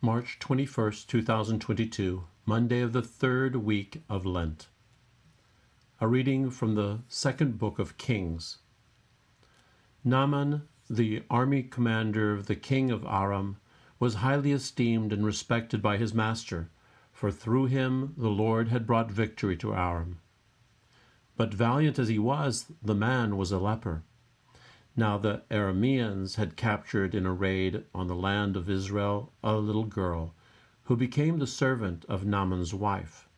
March 21st, 2022, Monday of the third week of Lent. A reading from the second book of Kings. Naaman, the army commander of the king of Aram, was highly esteemed and respected by his master, for through him the Lord had brought victory to Aram. But valiant as he was, the man was a leper. Now the Arameans had captured in a raid on the land of Israel a little girl, who became the servant of Naaman's wife.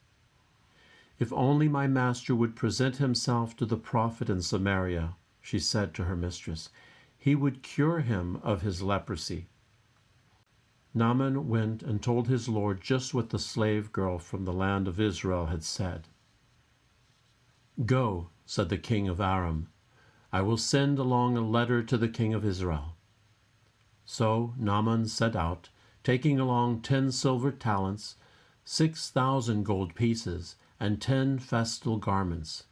"If only my master would present himself to the prophet in Samaria," she said to her mistress, "he would cure him of his leprosy." Naaman went and told his lord just what the slave girl from the land of Israel had said. "Go," said the king of Aram, "I will send along a letter to the king of Israel." So Naaman set out, taking along 10 silver talents, 6,000 gold pieces, and 10 festal garments.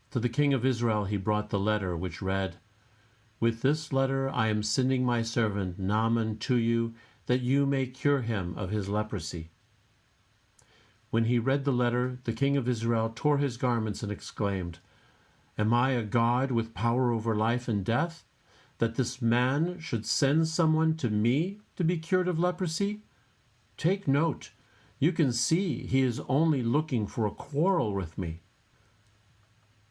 To the king of Israel he brought the letter, which read, "With this letter I am sending my servant Naaman to you, that you may cure him of his leprosy." When he read the letter, the king of Israel tore his garments and exclaimed, "Am I a God with power over life and death, that this man should send someone to me to be cured of leprosy? Take note, you can see he is only looking for a quarrel with me."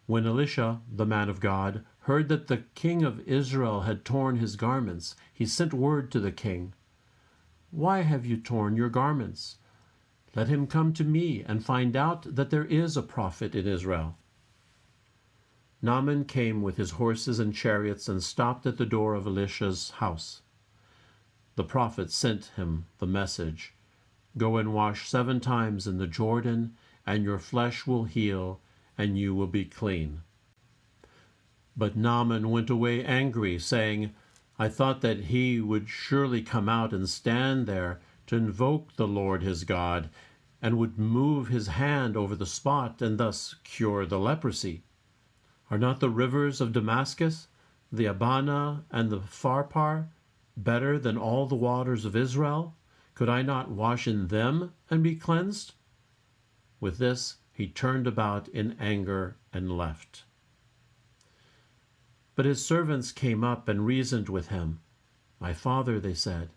When Elisha, the man of God, heard that the king of Israel had torn his garments, he sent word to the king, "Why have you torn your garments? Let him come to me and find out that there is a prophet in Israel." Naaman came with his horses and chariots and stopped at the door of Elisha's house. The prophet sent him the message, "Go and wash 7 times in the Jordan, and your flesh will heal, and you will be clean." But Naaman went away angry, saying, "I thought that he would surely come out and stand there to invoke the Lord his God, and would move his hand over the spot and thus cure the leprosy. Are not the rivers of Damascus, the Abana and the Pharpar, better than all the waters of Israel? Could I not wash in them and be cleansed?" With this he turned about in anger and left. But his servants came up and reasoned with him. "My father," they said,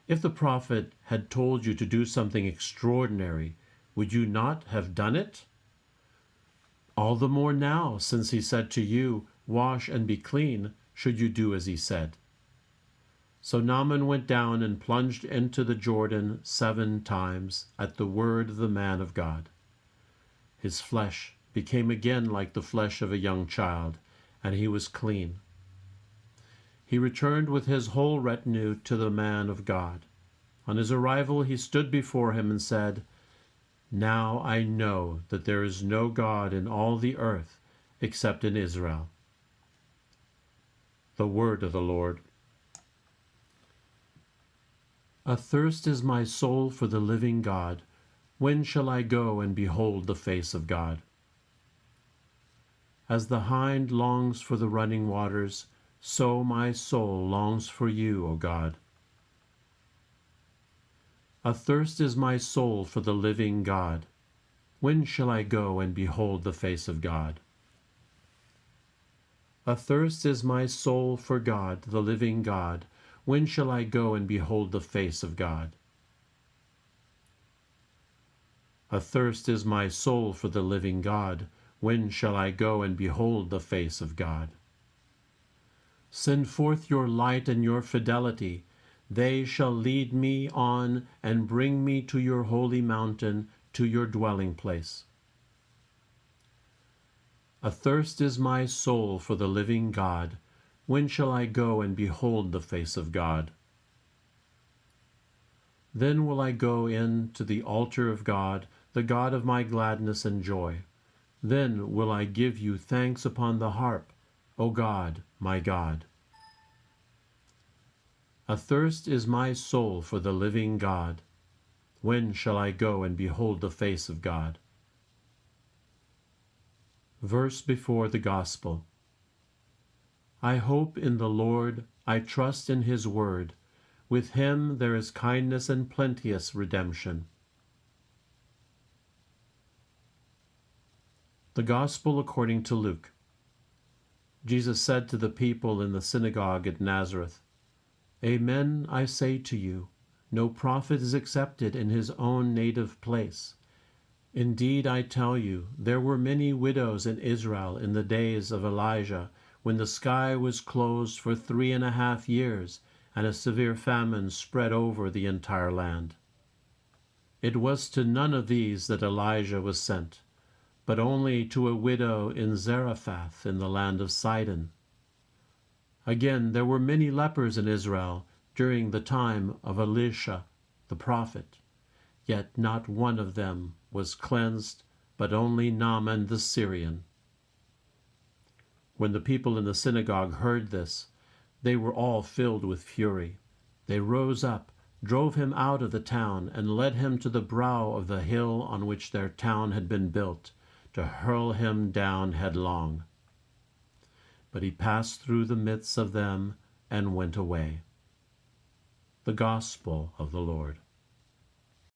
"if the prophet had told you to do something extraordinary, would you not have done it? All the more now, since he said to you, 'Wash and be clean,' should you do as he said." So Naaman went down and plunged into the Jordan 7 times at the word of the man of God. His flesh became again like the flesh of a young child, and he was clean. He returned with his whole retinue to the man of God. On his arrival he stood before him and said, "Now I know that there is no God in all the earth except in Israel." The word of the Lord. Athirst is my soul for the living God. When shall I go and behold the face of God? As the hind longs for the running waters, so my soul longs for you, O God. Athirst is my soul for the living God. When shall I go and behold the face of God? Athirst is my soul for God, the living God. When shall I go and behold the face of God? Athirst is my soul for the living God. When shall I go and behold the face of God? Send forth your light and your fidelity. They shall lead me on and bring me to your holy mountain, to your dwelling place. Athirst is my soul for the living God. When shall I go and behold the face of God? Then will I go in to the altar of God, the God of my gladness and joy. Then will I give you thanks upon the harp, O God, my God. Athirst is my soul for the living God. When shall I go and behold the face of God? Verse before the Gospel. I hope in the Lord, I trust in his word. With him there is kindness and plenteous redemption. The Gospel according to Luke. Jesus said to the people in the synagogue at Nazareth, Amen, I say to you, no prophet is accepted in his own native place. Indeed, I tell you, there were many widows in Israel in the days of Elijah, when the sky was closed for 3.5 years, and a severe famine spread over the entire land. It was to none of these that Elijah was sent, but only to a widow in Zarephath in the land of Sidon. Again, there were many lepers in Israel during the time of Elisha the prophet, yet not one of them was cleansed, but only Naaman the Syrian. When the people in the synagogue heard this, they were all filled with fury. They rose up, drove him out of the town, and led him to the brow of the hill on which their town had been built, to hurl him down headlong. But he passed through the midst of them and went away. The Gospel of the Lord.